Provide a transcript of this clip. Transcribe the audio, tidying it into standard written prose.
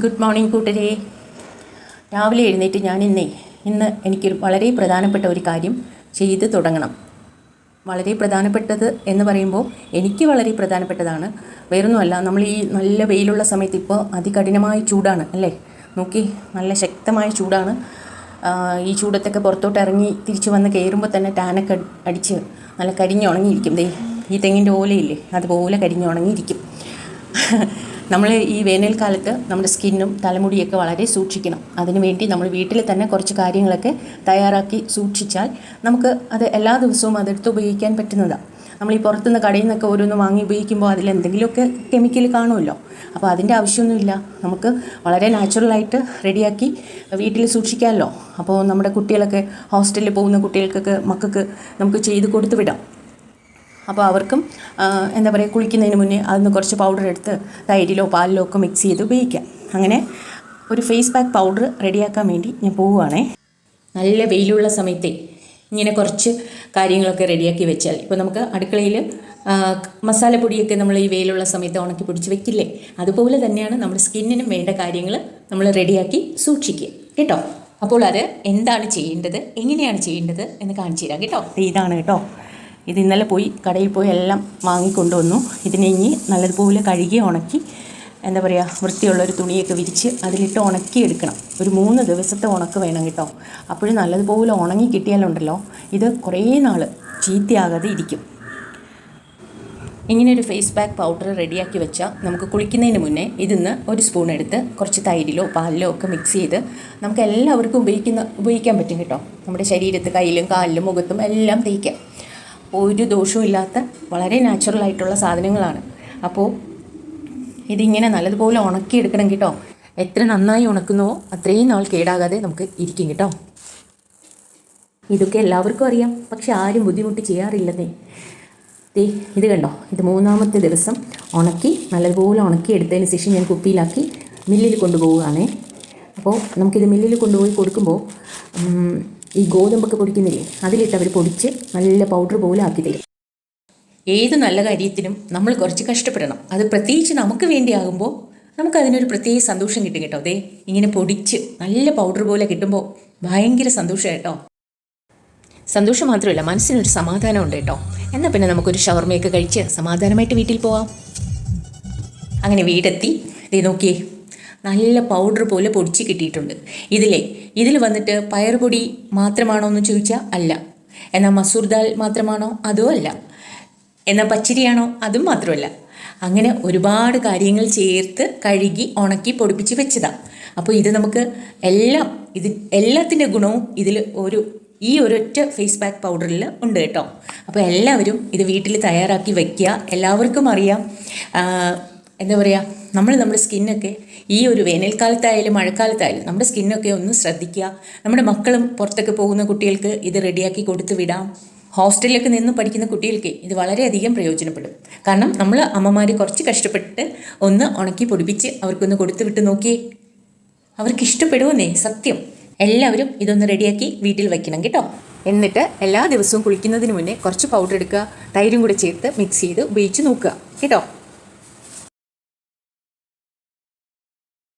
Good morning കൂട്ടരെ. രാവിലെ എഴുന്നേറ്റ് ഞാൻ ഇന്ന് എനിക്ക് വളരെ പ്രധാനപ്പെട്ട ഒരു കാര്യം ചെയ്ത് തുടങ്ങണം. വളരെ പ്രധാനപ്പെട്ടത് എന്ന് പറയുമ്പോൾ എനിക്ക് വളരെ പ്രധാനപ്പെട്ടതാണ്. വേറൊന്നുമല്ല, നമ്മൾ ഈ നല്ല വെയിലുള്ള സമയത്ത് ഇപ്പോൾ അതികഠിനമായ ചൂടാണ് അല്ലേ. നോക്കി, നല്ല ശക്തമായ ചൂടാണ്. ഈ ചൂടത്തൊക്കെ പുറത്തോട്ട് ഇറങ്ങി തിരിച്ച് വന്ന് കയറുമ്പോൾ തന്നെ ടാനൊക്കെ അടിച്ച് നല്ല കരിഞ്ഞുണങ്ങിയിരിക്കും. ഈ തെങ്ങിൻ്റെ ഓലയില്ലേ, അതുപോലെ കരിഞ്ഞുണങ്ങിയിരിക്കും. നമ്മൾ ഈ വേനൽക്കാലത്ത് നമ്മുടെ സ്കിന്നും തലമുടിയൊക്കെ വളരെ സൂക്ഷിക്കണം. അതിനുവേണ്ടി നമ്മൾ വീട്ടിൽ തന്നെ കുറച്ച് കാര്യങ്ങളൊക്കെ തയ്യാറാക്കി സൂക്ഷിച്ചാൽ നമുക്ക് അത് എല്ലാ ദിവസവും അതെടുത്ത് ഉപയോഗിക്കാൻ പറ്റുന്നതാണ്. നമ്മൾ ഈ പുറത്തുനിന്ന് കടയിൽ നിന്നൊക്കെ ഓരോന്ന് വാങ്ങി ഉപയോഗിക്കുമ്പോൾ അതിലെന്തെങ്കിലുമൊക്കെ കെമിക്കൽ കാണുമല്ലോ. അപ്പോൾ അതിൻ്റെ ആവശ്യമൊന്നുമില്ല. നമുക്ക് വളരെ നാച്ചുറലായിട്ട് റെഡിയാക്കി വീട്ടിൽ സൂക്ഷിക്കാമല്ലോ. അപ്പോൾ നമ്മുടെ കുട്ടികളൊക്കെ ഹോസ്റ്റലിൽ പോകുന്ന കുട്ടികൾക്കൊക്കെ മക്കൾക്ക് നമുക്ക് ചെയ്ത് കൊടുത്തു വിടാം. അപ്പോൾ അവർക്കും എന്താ പറയുക, കുളിക്കുന്നതിന് മുന്നേ അതിന് കുറച്ച് പൗഡർ എടുത്ത് തൈരിലോ പാലിലോ ഒക്കെ മിക്സ് ചെയ്ത് ഉപയോഗിക്കാം. അങ്ങനെ ഒരു ഫേസ് പാക്ക് പൗഡർ റെഡിയാക്കാൻ വേണ്ടി ഞാൻ പോവുകയാണേ. നല്ല വെയിലുള്ള സമയത്തെ ഇങ്ങനെ കുറച്ച് കാര്യങ്ങളൊക്കെ റെഡിയാക്കി വെച്ചാൽ, ഇപ്പോൾ നമുക്ക് അടുക്കളയിൽ മസാലപ്പൊടിയൊക്കെ നമ്മൾ ഈ വെയിലുള്ള സമയത്ത് ഉണക്കി പിടിച്ച് വെക്കില്ലേ, അതുപോലെ തന്നെയാണ് നമ്മുടെ സ്കിന്നിനും വേണ്ട കാര്യങ്ങൾ നമ്മൾ റെഡിയാക്കി സൂക്ഷിക്കുക കേട്ടോ. അപ്പോൾ അത് എന്താണ് ചെയ്യേണ്ടത്, എങ്ങനെയാണ് ചെയ്യേണ്ടത് എന്ന് കാണിച്ചു തരാം കേട്ടോ. ഇതാണ് കേട്ടോ. ഇത് ഇന്നലെ പോയി കടയിൽ പോയി എല്ലാം വാങ്ങിക്കൊണ്ടുവന്നു. ഇതിനെ ഇനി നല്ലതുപോലെ കഴുകി ഉണക്കി എന്താ പറയുക, വൃത്തിയുള്ളൊരു തുണിയൊക്കെ വിരിച്ച് അതിലിട്ട് ഉണക്കിയെടുക്കണം. ഒരു 3 ദിവസത്തെ ഉണക്ക് വേണം കേട്ടോ. അപ്പോഴും നല്ലതുപോലെ ഉണങ്ങി കിട്ടിയാലുണ്ടല്ലോ ഇത് കുറേ നാൾ ചീത്തയാകാതെ ഇരിക്കും. ഇങ്ങനെയൊരു ഫേസ് പാക്ക് പൗഡർ റെഡിയാക്കി വെച്ചാൽ നമുക്ക് കുളിക്കുന്നതിന് മുന്നേ ഇതിന്ന് ഒരു സ്പൂൺ എടുത്ത് കുറച്ച് തൈരിലോ പാലിലോ ഒക്കെ മിക്സ് ചെയ്ത് നമുക്ക് എല്ലാവർക്കും ഉപയോഗിക്കാൻ പറ്റും കേട്ടോ. നമ്മുടെ ശരീരത്ത് കയ്യിലും കാലിലും മുഖത്തും എല്ലാം തേക്കാം. ഒരു ദോഷവും ഇല്ലാത്ത വളരെ നാച്ചുറലായിട്ടുള്ള സാധനങ്ങളാണ്. അപ്പോൾ ഇതിങ്ങനെ നല്ലതുപോലെ ഉണക്കിയെടുക്കണം കേട്ടോ. എത്ര നന്നായി ഉണക്കുന്നുവോ അത്രയും നാൾ കേടാകാതെ നമുക്ക് ഇരിക്കും കേട്ടോ. ഇതൊക്കെ എല്ലാവർക്കും അറിയാം, പക്ഷെ ആരും ബുദ്ധിമുട്ട് ചെയ്യാറില്ലെന്നേ. ഇത് കണ്ടോ, ഇത് 3-ാമത്തെ ദിവസം ഉണക്കി നല്ലതുപോലെ ഉണക്കിയെടുത്തതിന് ശേഷം ഞാൻ കുപ്പിയിലാക്കി മില്ലിൽ കൊണ്ടുപോവുകയാണേ. അപ്പോൾ നമുക്കിത് മില്ലിൽ കൊണ്ടുപോയി കൊടുക്കുമ്പോൾ ഈ ഗോതമ്പൊക്കെ പൊടിക്കുന്നില്ലേ, അതിലിട്ട് അവർ പൊടിച്ച് നല്ല പൗഡർ പോലെ ആക്കി തരും. ഏത് നല്ല കാര്യത്തിനും നമ്മൾ കുറച്ച് കഷ്ടപ്പെടണം. അത് പ്രത്യേകിച്ച് നമുക്ക് വേണ്ടിയാകുമ്പോൾ നമുക്കതിനൊരു പ്രത്യേക സന്തോഷം കിട്ടും കേട്ടോ. ഇങ്ങനെ പൊടിച്ച് നല്ല പൗഡർ പോലെ കിട്ടുമ്പോൾ ഭയങ്കര സന്തോഷം കേട്ടോ. സന്തോഷം മാത്രമല്ല, മനസ്സിനൊരു സമാധാനമുണ്ട് കേട്ടോ. എന്നാൽ പിന്നെ നമുക്കൊരു ഷവർമയൊക്കെ കഴിച്ച് സമാധാനമായിട്ട് വീട്ടിൽ പോവാം. അങ്ങനെ വീടെത്തി നോക്കിയേ, നല്ല പൗഡർ പോലെ പൊടിച്ച് കിട്ടിയിട്ടുണ്ട്. ഇതിൽ വന്നിട്ട് പയറുപൊടി മാത്രമാണോ എന്ന് ചോദിച്ചാൽ അല്ല. എന്നാൽ മസൂർ ദാൽ മാത്രമാണോ? അതും അല്ല. എന്നാൽ പച്ചരിയാണോ? അതും മാത്രമല്ല. അങ്ങനെ ഒരുപാട് കാര്യങ്ങൾ ചേർത്ത് കഴുകി ഉണക്കി പൊടിപ്പിച്ച് വെച്ചതാണ്. അപ്പോൾ ഇത് നമുക്ക് എല്ലാത്തിൻ്റെ ഗുണവും ഈ ഒരൊറ്റ ഫേസ് പാക്ക് പൗഡറിൽ ഉണ്ട് കേട്ടോ. അപ്പോൾ എല്ലാവരും ഇത് വീട്ടിൽ തയ്യാറാക്കി വയ്ക്കുക. എല്ലാവർക്കും അറിയാം, എന്താ പറയുക, നമ്മുടെ സ്കിന്നൊക്കെ ഈ ഒരു വേനൽക്കാലത്തായാലും മഴക്കാലത്തായാലും നമ്മുടെ സ്കിന്നൊക്കെ ഒന്ന് ശ്രദ്ധിക്കുക. നമ്മുടെ മക്കളും പുറത്തൊക്കെ പോകുന്ന കുട്ടികൾക്ക് ഇത് റെഡിയാക്കി കൊടുത്തു വിടാം. ഹോസ്റ്റലിലൊക്കെ നിന്ന് പഠിക്കുന്ന കുട്ടികൾക്ക് ഇത് വളരെയധികം പ്രയോജനപ്പെടും. കാരണം നമ്മൾ അമ്മമാർ കുറച്ച് കഷ്ടപ്പെട്ട് ഒന്ന് ഉണക്കി പൊടിപ്പിച്ച് അവർക്കൊന്ന് കൊടുത്തു വിട്ട് നോക്കിയേ, അവർക്ക് ഇഷ്ടപ്പെടുമെന്നേ, സത്യം. എല്ലാവരും ഇതൊന്ന് റെഡിയാക്കി വീട്ടിൽ വയ്ക്കണം കേട്ടോ. എന്നിട്ട് എല്ലാ ദിവസവും കുളിക്കുന്നതിന് മുന്നേ കുറച്ച് പൗഡർ എടുക്കുക, തൈരും കൂടെ ചേർത്ത് മിക്സ് ചെയ്ത് ഉപയോഗിച്ച് നോക്കുക കേട്ടോ.